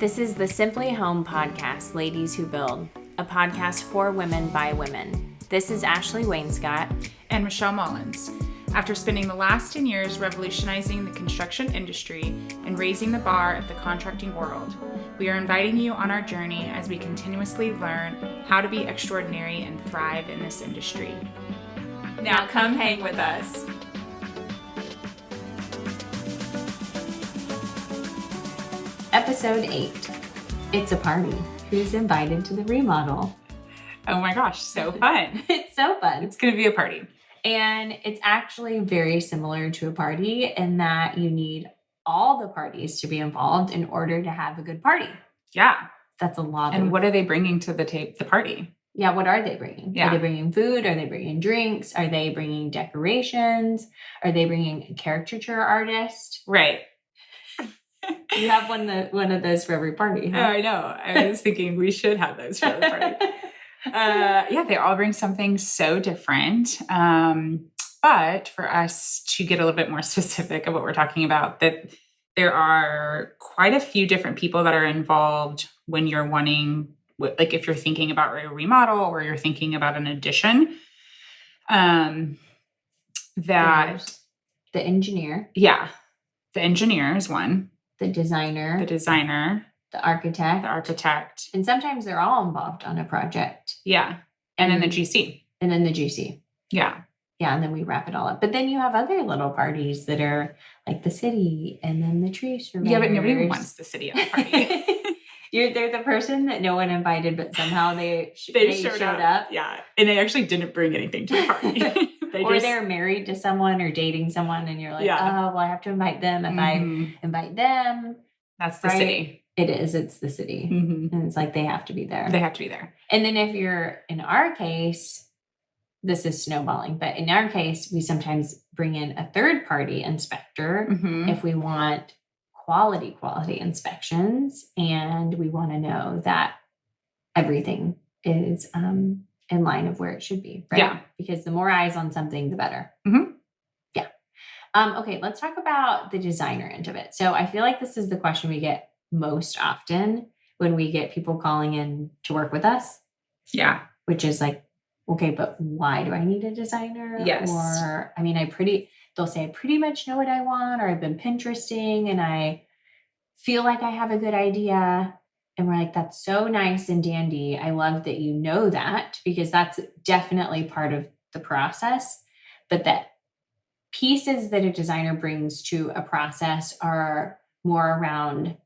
This is the Simply Home podcast, Ladies Who Build, a podcast for women by women. This is Ashley Wainscott and Michelle Mullins. After spending the last 10 years revolutionizing the construction industry and raising the bar of the contracting world, we are inviting you on our journey as we continuously learn how to be extraordinary and thrive in this industry. Now come hang with us. Episode 8. It's a party. Who's invited to the remodel? Oh my gosh, so fun. It's so fun. It's going to be a party. And it's actually very similar to a party in that you need all the parties to be involved in order to have a good party. Yeah. That's a lot. And what are they bringing to the party? Yeah, what are they bringing? Yeah. Are they bringing food? Are they bringing drinks? Are they bringing decorations? Are they bringing a caricature artist? Right. You have one of those for every party, huh? Oh, I know. I was thinking we should have those for every party. Yeah, they all bring something so different. But for us to get a little bit more specific of what we're talking about, that there are quite a few different people that are involved when you're wanting, like if you're thinking about a remodel or you're thinking about an addition. There's the engineer. Yeah. The engineer is one. The designer. The architect. And sometimes they're all involved on a project. Yeah. And then the GC. Yeah. Yeah. And then we wrap it all up. But then you have other little parties that are like the city and then the tree surveyors. Yeah, but nobody wants the city at the party. They're the person that no one invited, but somehow they showed up. Yeah. And they actually didn't bring anything to the party. They're married to someone or dating someone and you're like, oh, well, I have to invite them. If I invite them. That's the city. It is. It's the city. Mm-hmm. And it's like they have to be there. They have to be there. And then if you're, in our case, this is snowballing, but in our case, we sometimes bring in a third party inspector if we want quality inspections and we want to know that everything is in line of where it should be, right? Yeah. Because the more eyes on something, the better. Mm-hmm. Yeah. Okay, let's talk about the designer end of it. So I feel like this is the question we get most often when we get people calling in to work with us. Yeah. Which is like, okay, but why do I need a designer? Yes. Or, I mean, they'll say, I pretty much know what I want, or I've been Pinteresting and I feel like I have a good idea. And we're like, that's so nice and dandy. I love that you know that, because that's definitely part of the process. But that pieces that a designer brings to a process are more around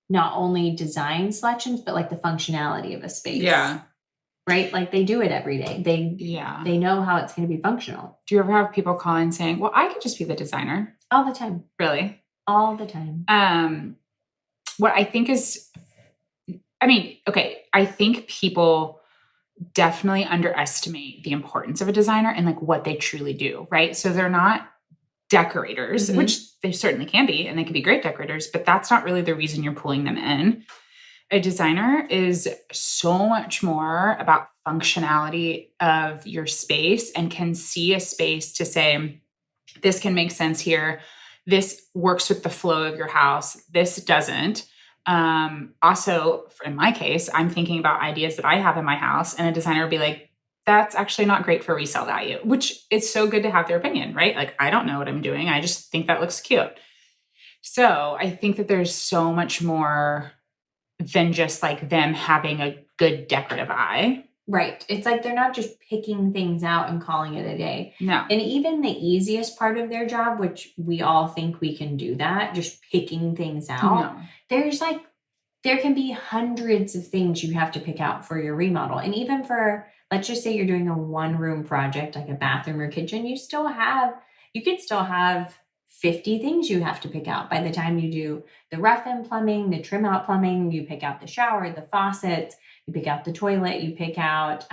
not only design selections, but like the functionality of a space. Yeah. Right? Like they do it every day. They know how it's going to be functional. Do you ever have people call in saying, well, I could just be the designer? All the time. Really? All the time. What I think is, I think people definitely underestimate the importance of a designer and like what they truly do, right? So they're not decorators, which they certainly can be, and they can be great decorators, but that's not really the reason you're pulling them in. A designer is so much more about functionality of your space and can see a space to say, this can make sense here. This works with the flow of your house. This doesn't. Also, in my case, I'm thinking about ideas that I have in my house, and a designer would be like, that's actually not great for resale value, which it's so good to have their opinion, right? Like, I don't know what I'm doing. I just think that looks cute. So I think that there's so much more than just like them having a good decorative eye. Right. It's like they're not just picking things out and calling it a day. No. And even the easiest part of their job, which we all think we can do that, just picking things out. No. There can be hundreds of things you have to pick out for your remodel. And even for, let's just say you're doing a one-room project, like a bathroom or kitchen, you could still have 50 things you have to pick out by the time you do the rough-in plumbing, the trim-out plumbing, you pick out the shower, the faucets, you pick out the toilet, you pick out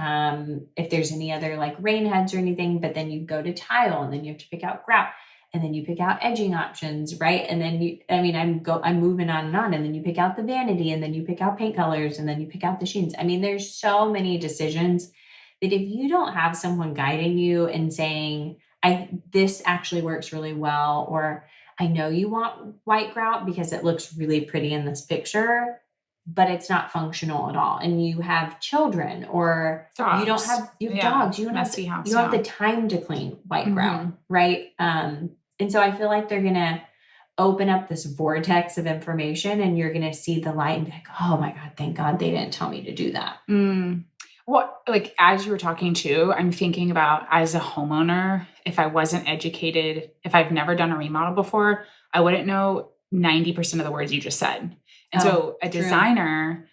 if there's any other like rain heads or anything, but then you go to tile and then you have to pick out grout and then you pick out edging options, right? And then I'm moving on, and then you pick out the vanity and then you pick out paint colors and then you pick out the sheens. I mean, there's so many decisions that if you don't have someone guiding you and saying, this actually works really well, or I know you want white grout because it looks really pretty in this picture, but it's not functional at all. And you have children, or Dogs. you have Yeah. dogs. You Messy house. you don't Yeah. have the time to clean white grout, Mhm. right? And so I feel like they're gonna open up this vortex of information, and you're gonna see the light and be like, oh my God, thank God they didn't tell me to do that. Mm. Well, like as you were talking too, I'm thinking about as a homeowner, if I wasn't educated, if I've never done a remodel before, I wouldn't know 90% of the words you just said. And Oh, so a true. designer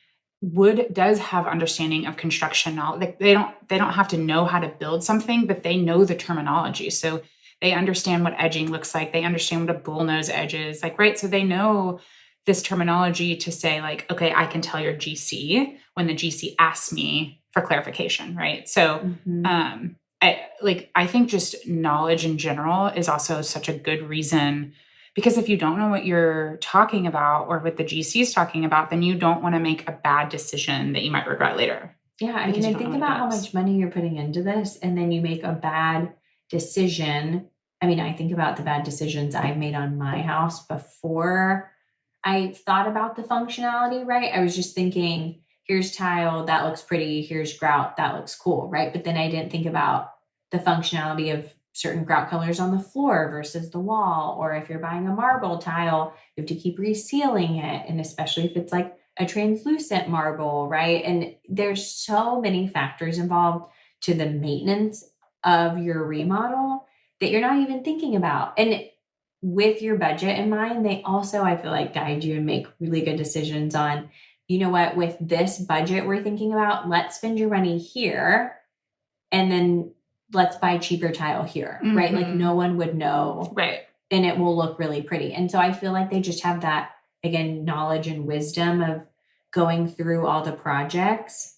does have understanding of construction knowledge. Like they don't have to know how to build something, but they know the terminology. So they understand what edging looks like. They understand what a bullnose edge is. Like, right. So they know this terminology to say, like, okay, I can tell your GC when the GC asks me for clarification, right? So Mhm. I think just knowledge in general is also such a good reason, because if you don't know what you're talking about or what the GC is talking about, then you don't want to make a bad decision that you might regret later Yeah, I mean, because you and don't know think what about it how does. much money you're putting into this, and then you make a bad decision. I mean, I think about the bad decisions I've made on my house before I thought about the functionality, right? I was just thinking, here's tile, that looks pretty, here's grout, that looks cool, right? But then I didn't think about the functionality of certain grout colors on the floor versus the wall, or if you're buying a marble tile, you have to keep resealing it, and especially if it's like a translucent marble, right? And there's so many factors involved to the maintenance of your remodel that you're not even thinking about. And with your budget in mind, they also, I feel like, guide you and make really good decisions on, you know what, with this budget we're thinking about, let's spend your money here, and then let's buy cheaper tile here, right? Like Mm-hmm. no one would know, Right. and it will look really pretty. And so I feel like they just have that, again, knowledge and wisdom of going through all the projects.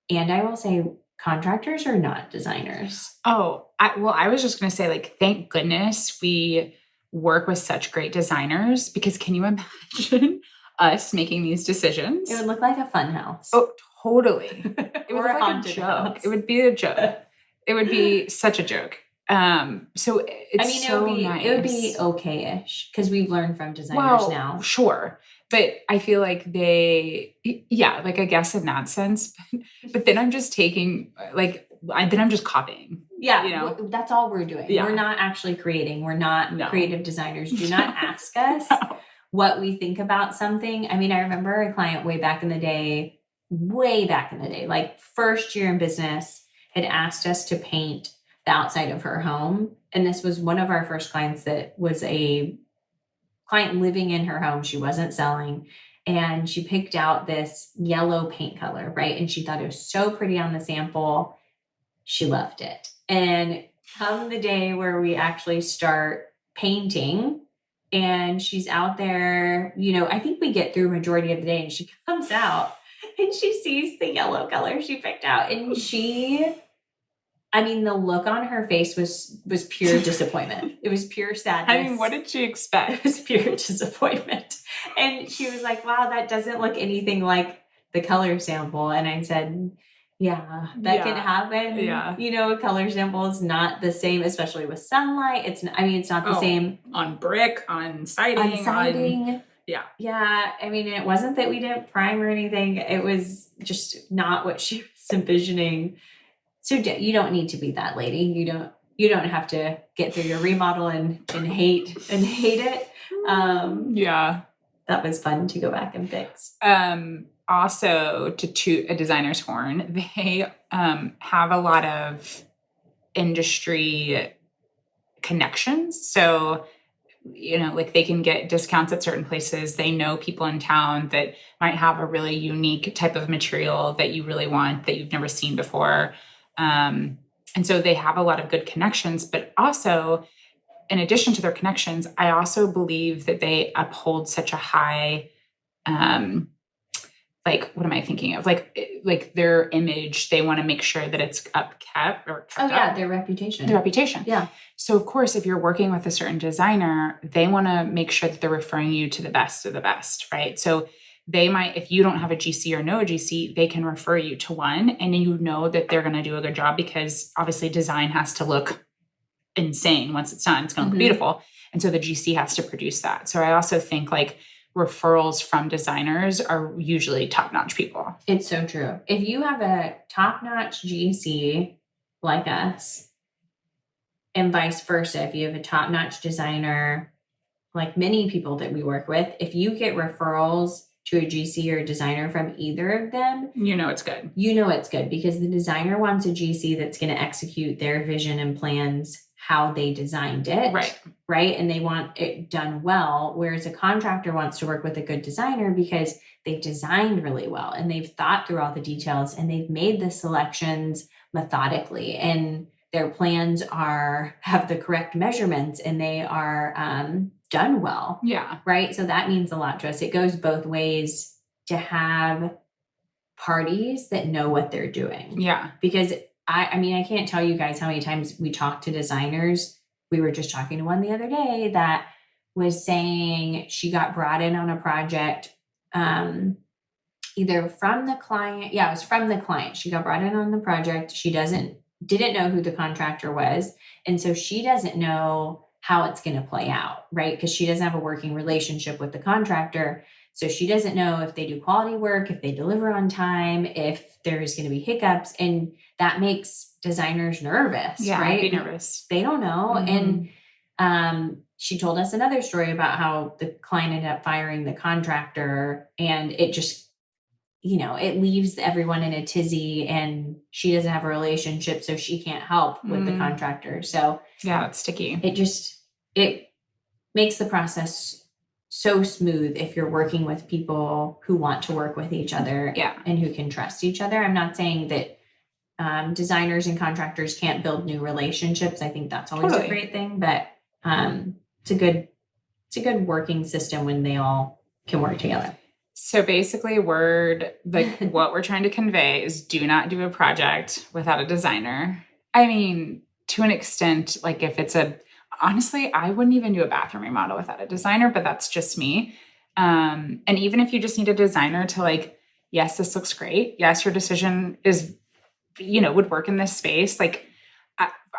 And I will say, contractors are not designers. Oh, I was just going to say, like, thank goodness we work with such great designers, because can you imagine us making these decisions? It would look like a fun house. Oh, totally. It would Or look a like a haunted joke. house. It would be a joke. It would be such a joke. So it's I mean, so it would be nice. okay-ish because we've learned from designers Well, now. sure. But I feel like yeah, like I guess in that sense. But then I'm just taking, then I'm just copying. Yeah, You know? that's all we're doing. Yeah. We're not actually creating. We're not No. creative designers. Do not ask us No. what we think about something. I mean, I remember a client way back in the day, like first year in business, had asked us to paint the outside of her home. And this was one of our first clients that was a client living in her home. She wasn't selling. And she picked out this yellow paint color, right? And she thought it was so pretty on the sample. She loved it. And come the day where we actually start painting, and she's out there, I think we get through majority of the day, and she comes out and she sees the yellow color she picked out. And the look on her face was pure disappointment. It was pure sadness. I mean, what did she expect? It was pure disappointment. And she was like, wow, that doesn't look anything like the color sample. And I said, yeah, that can happen. Yeah. A color sample is not the same, especially with sunlight. It's not the same on brick, on siding. Yeah. Yeah. It wasn't that we didn't prime or anything. It was just not what she was envisioning. So you don't need to be that lady. You don't have to get through your remodel and hate it. Yeah. That was fun to go back and fix. Also, to toot a designer's horn, they have a lot of industry connections. So, like they can get discounts at certain places. They know people in town that might have a really unique type of material that you really want, that you've never seen before. And so they have a lot of good connections, but also, in addition to their connections, I also believe that they uphold such a high, what am I thinking of? Like their image, they want to make sure that it's kept. Their reputation. Their reputation. Yeah. So of course, if you're working with a certain designer, they want to make sure that they're referring you to the best of the best, right? So they might, if you don't have a GC or know a GC, they can refer you to one, and that they're going to do a good job, because obviously design has to look insane once it's done. It's going to look beautiful. And so the GC has to produce that. So I also think like referrals from designers are usually top-notch people. It's so true. If you have a top-notch GC like us, and vice versa, if you have a top-notch designer like many people that we work with, if you get referrals to a GC or a designer from either of them, you know it's good. You know it's good because the designer wants a GC that's going to execute their vision and plans how they designed it. Right. And they want it done well. Whereas a contractor wants to work with a good designer because they've designed really well and they've thought through all the details and they've made the selections methodically and their plans have the correct measurements and they are done well. Yeah. Right. So that means a lot to us. It goes both ways to have parties that know what they're doing. Yeah. Because I mean, I can't tell you guys how many times we talk to designers. We were just talking to one the other day that was saying she got brought in on a project, either from the client. Yeah, it was from the client. She got brought in on the project. She didn't know who the contractor was. And so she doesn't know how it's going to play out, right? Because she doesn't have a working relationship with the contractor. So she doesn't know if they do quality work, if they deliver on time, if there's going to be hiccups. And that makes designers nervous, yeah, right? I'd be nervous. They don't know. Mm-hmm. And she told us another story about how the client ended up firing the contractor and it just, it leaves everyone in a tizzy and she doesn't have a relationship, so she can't help with the contractor. So yeah, it's sticky. It makes the process so smooth if you're working with people who want to work with each other and who can trust each other. I'm not saying that designers and contractors can't build new relationships. I think that's always a great thing, but it's a good working system when they all can work together. So basically what we're trying to convey is do not do a project without a designer. I mean, to an extent, like if it's honestly, I wouldn't even do a bathroom remodel without a designer, but that's just me. And even if you just need a designer to like, yes, this looks great. Yes, your decision is, would work in this space. Like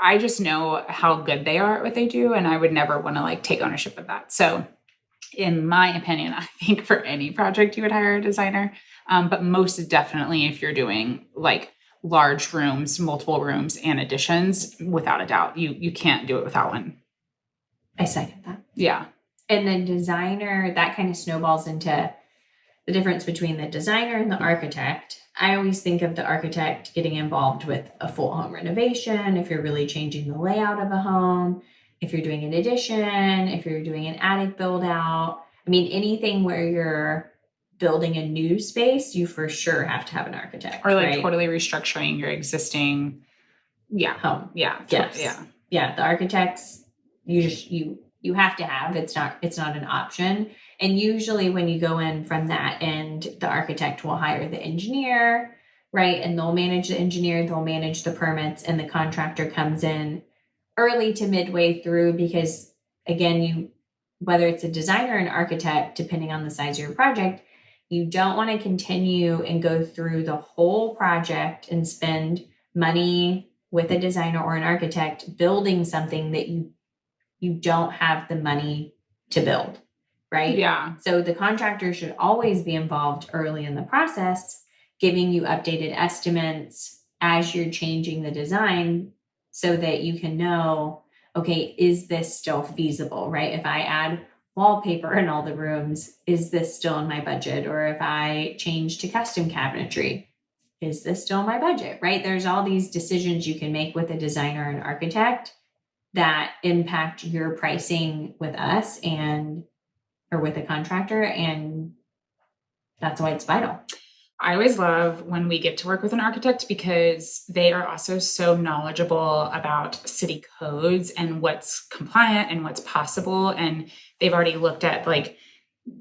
I just know how good they are at what they do. And I would never want to like take ownership of that. So in my opinion, I think for any project you would hire a designer. But most definitely if you're doing like large rooms, multiple rooms and additions, without a doubt, you can't do it without one. I second that. Yeah. And the designer, that kind of snowballs into the difference between the designer and the architect. I always think of the architect getting involved with a full home renovation, if you're really changing the layout of a home, if you're doing an addition, if you're doing an attic build out. I mean, anything where you're building a new space, you for sure have to have an architect. Or like totally restructuring your existing home. Yeah. Yes. Yeah. The architects, you have to have, it's not an option. And usually when you go in from that end, the architect will hire the engineer, right? And they'll manage the engineer, they'll manage the permits, and the contractor comes in early to midway through because, again, whether it's a designer or an architect, depending on the size of your project, you don't want to continue and go through the whole project and spend money with a designer or an architect building something that you don't have the money to build. Right? Yeah. So the contractor should always be involved early in the process, giving you updated estimates as you're changing the design so that you can know, okay, is this still feasible, right? If I add wallpaper in all the rooms, is this still in my budget? Or if I change to custom cabinetry, is this still in my budget, right? There's all these decisions you can make with a designer and architect that impact your pricing with us or with a contractor, and that's why it's vital. I always love when we get to work with an architect because they are also so knowledgeable about city codes and what's compliant and what's possible. And they've already looked at like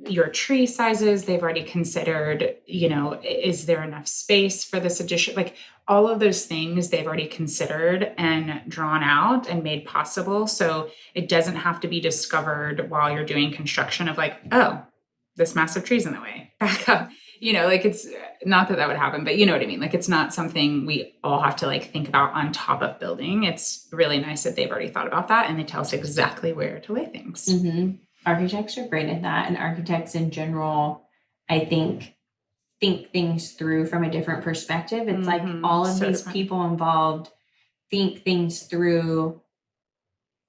your tree sizes. They've already considered, is there enough space for this addition? Like all of those things they've already considered and drawn out and made possible. So it doesn't have to be discovered while you're doing construction of like, oh, this massive tree's in the way. Back up. Like it's not that would happen, but you know what I mean? Like it's not something we all have to like think about on top of building. It's really nice that they've already thought about that and they tell us exactly where to lay things. Mm-hmm. Architects are great at that. And architects in general, I think things through from a different perspective. It's like all of these people involved think things through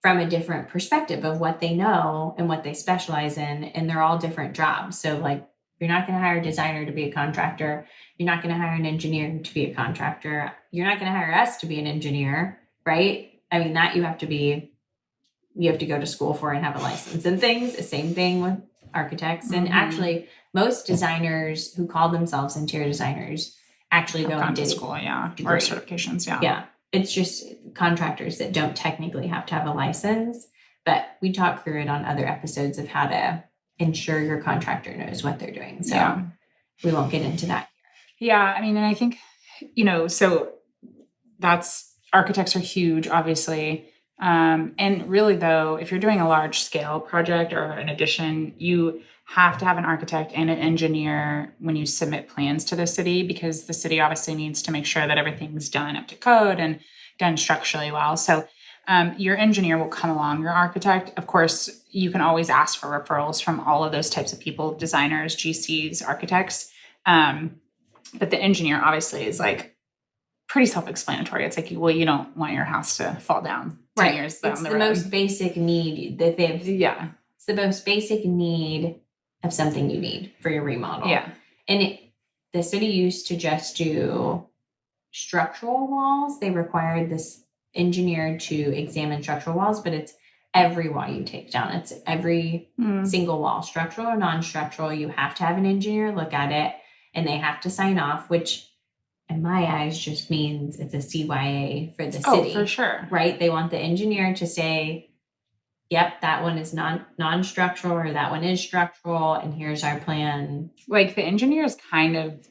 from a different perspective of what they know and what they specialize in. And they're all different jobs. So like, you're not going to hire a designer to be a contractor. You're not going to hire an engineer to be a contractor. You're not going to hire us to be an engineer, right? I mean, that you have to go to school for and have a license and things. The same thing with architects. And actually, most designers who call themselves interior designers actually go and to school, or certifications, Yeah. It's just contractors that don't technically have to have a license. But we talk through it on other episodes of how to ensure your contractor knows what they're doing. So we won't get into that. Yeah. I mean, and I think, so that's architects are huge, obviously. And really though, if you're doing a large scale project or an addition, you have to have an architect and an engineer when you submit plans to the city, because the city obviously needs to make sure that everything's done up to code and done structurally well. So your engineer will come along, your architect. Of course, you can always ask for referrals from all of those types of people, designers, GCs, architects. But the engineer obviously is like pretty self-explanatory. It's like, well, you don't want your house to fall down 10 years down the road. It's the most basic need that they've... Yeah. It's the most basic need of something you need for your remodel. Yeah. And the city used to just do structural walls. They required this engineer to examine structural walls, but it's every wall you take down. It's every single wall, structural or non-structural. You have to have an engineer look at it and they have to sign off, which in my eyes just means it's a CYA for the city. Oh, for sure. Right? They want the engineer to say, yep, that one is non-structural or that one is structural and here's our plan. Like the engineer is kind of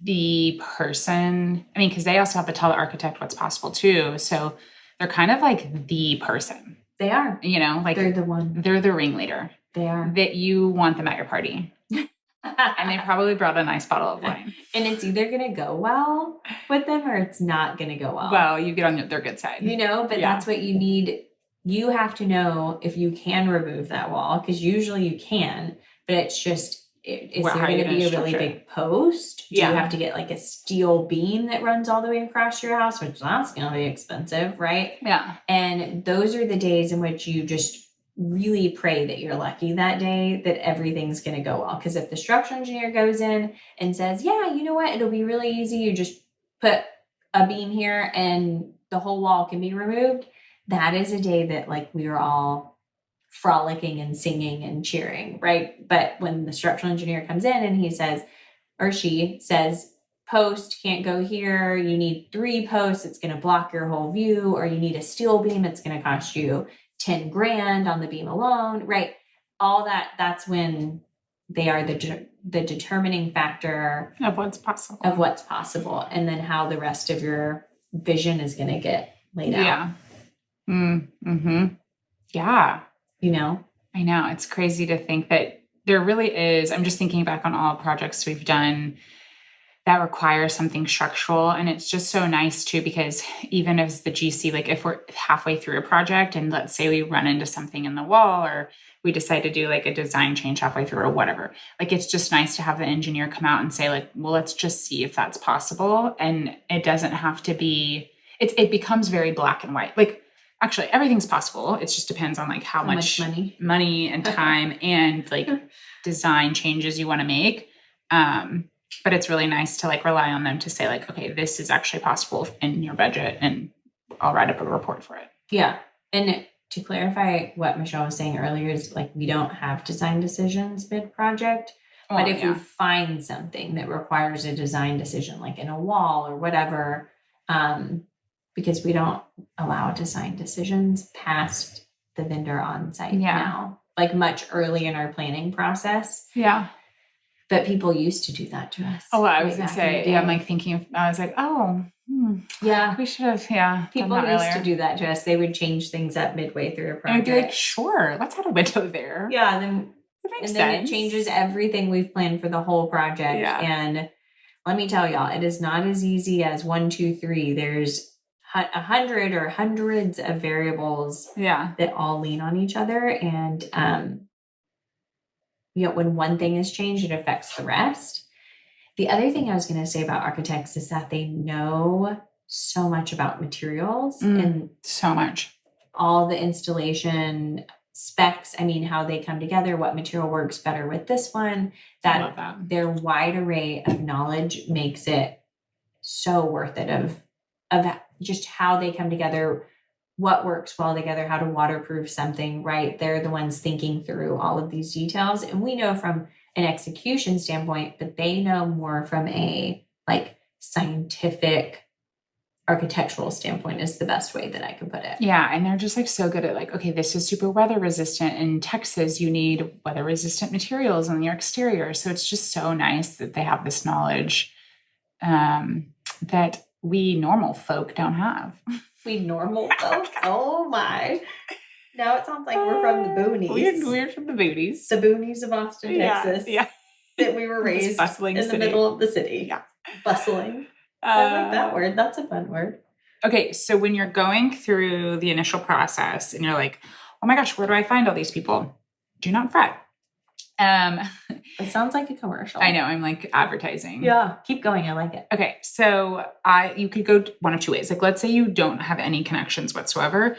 the person, I mean, because they also have to tell the architect what's possible too. So they're kind of like the person. They are. Like they're the one. They're the ringleader. They are. That you want them at your party. And they probably brought a nice bottle of wine. And it's either going to go well with them or it's not going to go well. Well, you get on their good side. But that's what you need. You have to know if you can remove that wall, because usually you can, but it's just, is there going to be a really big post? Do you have to get like a steel beam that runs all the way across your house, which that's going to be expensive, right? Yeah. And those are the days in which you just really pray that you're lucky that day that everything's going to go well. Because if the structural engineer goes in and says, yeah, you know what, it'll be really easy. You just put a beam here and the whole wall can be removed. That is a day that like we are all frolicking and singing and cheering, right? But when the structural engineer comes in and he says, or she says, post can't go here, you need 3 posts, it's going to block your whole view, or you need a steel beam, it's going to cost you $10,000 on the beam alone, right? All that's when they are the determining factor of what's possible, and then how the rest of your vision is going to get laid out. Yeah. Mm-hmm. Yeah. I know. It's crazy to think that there really is. I'm just thinking back on all projects we've done that require something structural. And it's just so nice too, because even as the GC, like if we're halfway through a project and let's say we run into something in the wall or we decide to do like a design change halfway through or whatever, like it's just nice to have the engineer come out and say like, well, let's just see if that's possible. And it doesn't have to be, it becomes very black and white. Like actually everything's possible. It just depends on like how much money and time and like design changes you want to make. But it's really nice to like rely on them to say like, okay, this is actually possible in your budget and I'll write up a report for it. Yeah. And to clarify what Michelle was saying earlier is like, we don't have design decisions mid-project, but if we find something that requires a design decision, like in a wall or whatever, because we don't allow design decisions past the vendor on site now, like much early in our planning process. Yeah. But people used to do that to us. Oh, I was going to say, I'm like thinking, I was like, yeah, we should have, people used to do that to us. They would change things up midway through a project. And I'd be like, sure, let's add a window there. Yeah. And then That makes And then sense. it changes everything we've planned for the whole project. Yeah. And let me tell y'all, it is not as easy as 1, 2, 3. There's 100 or hundreds of variables Yeah. that all lean on each other. And when one thing is changed, it affects the rest. The other thing I was going to say about architects is that they know so much about materials and so much. all the installation specs. I mean, how they come together, what material works better with this one. I love that. Their wide array of knowledge makes it so worth it of just how they come together, what works well together, how to waterproof something, right? They're the ones thinking through all of these details. And we know from an execution standpoint, but they know more from a like scientific architectural standpoint is the best way that I could put it. Yeah. And they're just like so good at like, okay, this is super weather resistant. In Texas, you need weather resistant materials on your exterior. So it's just so nice that they have this knowledge that we normal folk don't have. We normal folk? Oh my. Now it sounds like we're from the boonies. We're from the boonies. The boonies of Austin, Texas. Yeah. That we were raised bustling in city. the middle of the city. Yeah. Bustling. I like that word. That's a fun word. Okay, so when you're going through the initial process and you're like, oh my gosh, where do I find all these people? Do not fret. It sounds like a commercial. I know, I'm like advertising. Yeah, keep going. I like it. Okay, so you could go one of two ways. Like, let's say you don't have any connections whatsoever.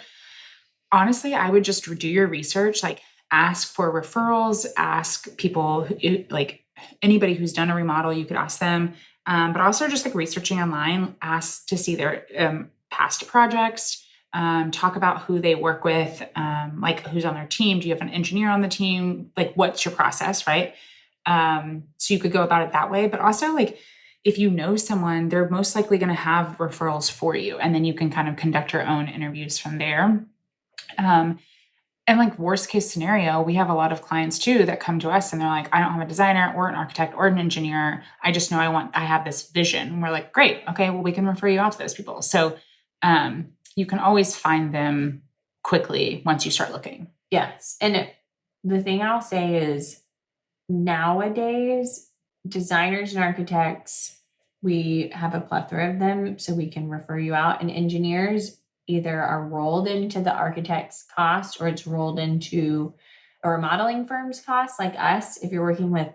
Honestly, I would just do your research, like ask for referrals, ask people, like anybody who's done a remodel, you could ask them. But also just like researching online, ask to see their past projects, talk about who they work with, like who's on their team. Do you have an engineer on the team? Like, what's your process, right? So you could go about it that way. But also, like, if you know someone, they're most likely going to have referrals for you. And then you can kind of conduct your own interviews from there. And like worst case scenario, we have a lot of clients too that come to us and they're like, I don't have a designer or an architect or an engineer. I just know I have this vision. And we're like, great. Okay. Well, we can refer you out to those people. So, you can always find them quickly once you start looking. Yes. And the thing I'll say is nowadays, designers and architects, we have a plethora of them, so we can refer you out. And engineers either are rolled into the architect's cost or it's rolled into a remodeling firm's cost. Like us, if you're working with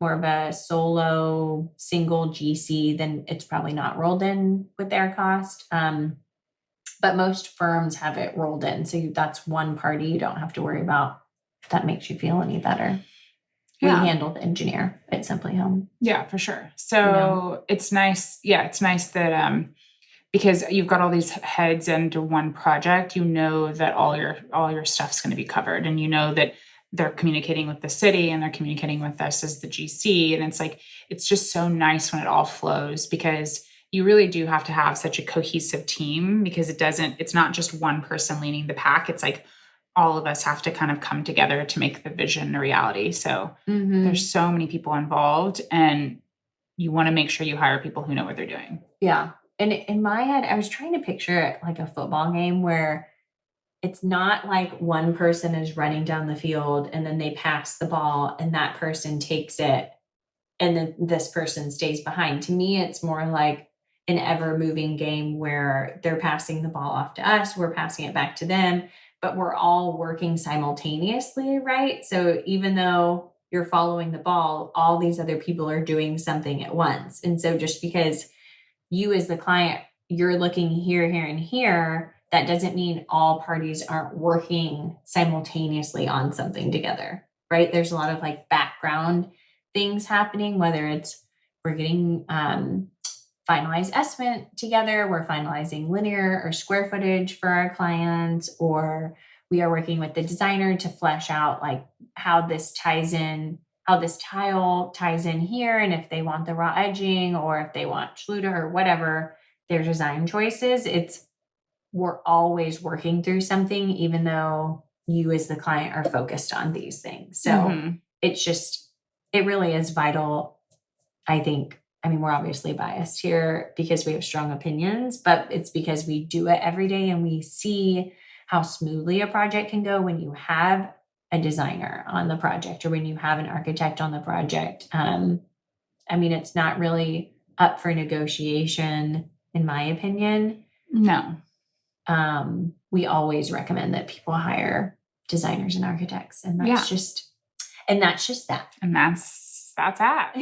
more of a solo single GC, then it's probably not rolled in with their cost. But most firms have it rolled in. So that's one party you don't have to worry about. If that makes you feel any better. Yeah. We handle the engineer at Simply Home. Yeah, for sure. So it's nice. Yeah, it's nice that because you've got all these heads into one project, you know that all your stuff's going to be covered, and you know that they're communicating with the city and they're communicating with us as the GC, and it's like it's just so nice when it all flows, because you really do have to have such a cohesive team, because it's not just one person leading the pack. It's like all of us have to kind of come together to make the vision a reality. So there's so many people involved, and you want to make sure you hire people who know what they're doing. Yeah. And in my head, I was trying to picture it like a football game where it's not like one person is running down the field and then they pass the ball and that person takes it and then this person stays behind. To me, it's more like an ever moving game where they're passing the ball off to us, we're passing it back to them, but we're all working simultaneously, right? So even though you're following the ball, all these other people are doing something at once. And so just because you as the client, you're looking here, here, and here, that doesn't mean all parties aren't working simultaneously on something together, right? There's a lot of like background things happening, whether it's we're getting finalized estimate together, we're finalizing linear or square footage for our clients, or we are working with the designer to flesh out like how this ties in, how this tile ties in here, and if they want the raw edging or if they want Schluter or whatever their design choices. We're always working through something, even though you as the client are focused on these things. So it really is vital. I think, I mean, we're obviously biased here because we have strong opinions, but it's because we do it every day and we see how smoothly a project can go when you have a designer on the project or when you have an architect on the project. I mean, it's not really up for negotiation, in my opinion. No. We always recommend that people hire designers and architects, and that's just that. And that's that.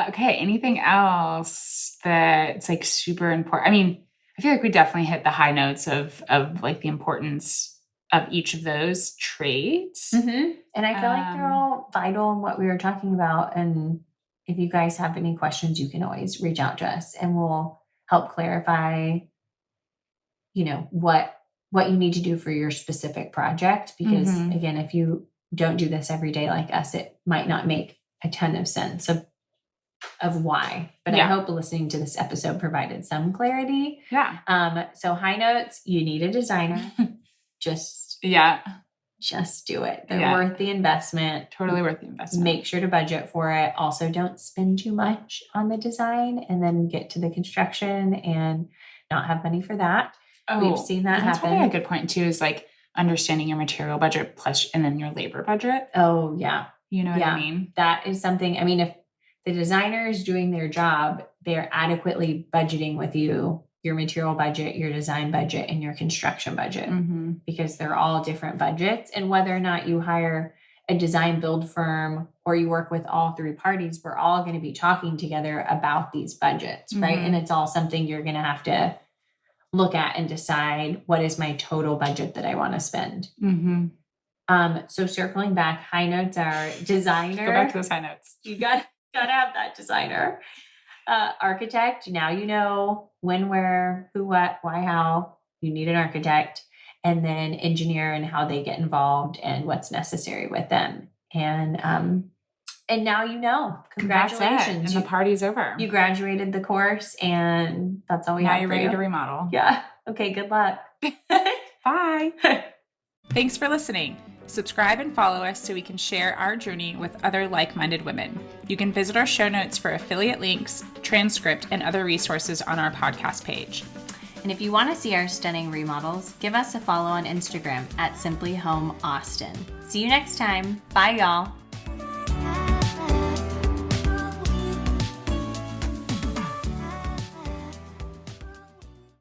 Okay. Anything else that's like super important? I mean, I feel like we definitely hit the high notes of like the importance of each of those traits. Mm-hmm. And I feel like they're all vital in what we were talking about. And if you guys have any questions, you can always reach out to us and we'll help clarify, you know, what you need to do for your specific project. Because again, if you don't do this every day like us, it might not make a ton of sense of why. But I hope listening to this episode provided some clarity. Yeah. So high notes, you need a designer. Just do it. They're worth the investment. Totally worth the investment. Make sure to budget for it. Also, don't spend too much on the design and then get to the construction and not have money for that. We've seen that that's happen. Probably a good point too, is like understanding your material budget and then your labor budget. Oh yeah. You know what I mean? That is something, I mean, if the designer is doing their job, they're adequately budgeting with you your material budget, your design budget, and your construction budget, because they're all different budgets. And whether or not you hire a design build firm or you work with all three parties, we're all going to be talking together about these budgets, right? And it's all something you're going to have to look at and decide, what is my total budget that I want to spend? So circling back, high notes are designer. Go back to those high notes. You got to have that designer. Architect, now you know when, where, who, what, why, how. You need an architect. And then engineer and how they get involved and what's necessary with them. And now you know. Congratulations. And the party's over. You graduated the course and that's all we have. Now you're ready to remodel. Yeah. Okay, good luck. Bye. Thanks for listening. Subscribe and follow us so we can share our journey with other like-minded women. You can visit our show notes for affiliate links, transcript, and other resources on our podcast page. And if you want to see our stunning remodels, give us a follow on Instagram at Simply Home Austin. See you next time. Bye, y'all.